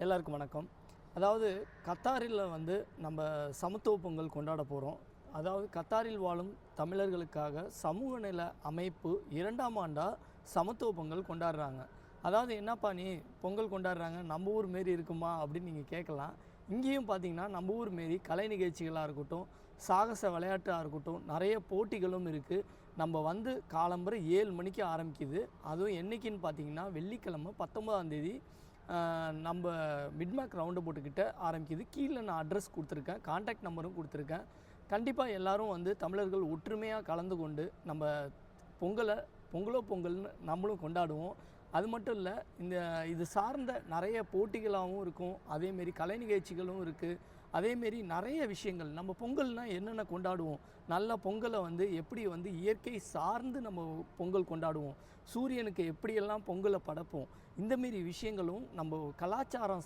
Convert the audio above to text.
எல்லாருக்கும் வணக்கம். அதாவது கத்தாரில் வந்து நம்ம சமத்துவ பொங்கல் கொண்டாட போகிறோம். அதாவது கத்தாரில் வாழும் தமிழர்களுக்காக சமூக நல அமைப்பு 2ஆம் ஆண்டாக சமத்துவ பொங்கல் கொண்டாடுறாங்க. அதாவது என்னப்பா நீ பொங்கல் கொண்டாடுறாங்க நம்ம ஊர் மாரி இருக்குமா அப்படின்னு நீங்கள் கேட்கலாம். இங்கேயும் பார்த்தீங்கன்னா நம்ம ஊர் மாரி கலை நிகழ்ச்சிகளாக இருக்கட்டும், சாகச விளையாட்டாக இருக்கட்டும், நிறைய போட்டிகளும் இருக்குது. நம்ம வந்து காலம்பரை 7 மணிக்கு ஆரம்பிக்குது. அதுவும் என்றைக்குன்னு பார்த்தீங்கன்னா வெள்ளிக்கிழமை 19ஆம் தேதி நம்ம மிட்மேக் ரவுண்டு போட்டுக்கிட்ட ஆரம்பிக்குது. கீழே நான் அட்ரஸ் கொடுத்துருக்கேன், கான்டாக்ட் நம்பரும் கொடுத்துருக்கேன். கண்டிப்பாக எல்லோரும் வந்து தமிழர்கள் ஒற்றுமையாக கலந்து கொண்டு நம்ம பொங்கலோ பொங்கல்னு நம்மளும் கொண்டாடுவோம். அது மட்டும் இல்லை, இது சார்ந்த நிறைய போட்டிகளாகவும் இருக்கும், அதேமாரி கலை நிகழ்ச்சிகளும் இருக்குது. அதேமாரி நிறைய விஷயங்கள் நம்ம பொங்கல்னால் என்னென்ன கொண்டாடுவோம், நல்ல பொங்கலை வந்து எப்படி வந்து இயற்கை சார்ந்து நம்ம பொங்கல் கொண்டாடுவோம், சூரியனுக்கு எப்படியெல்லாம் பொங்கலை படைப்போம், இந்தமாரி விஷயங்களும் நம்ம கலாச்சாரம்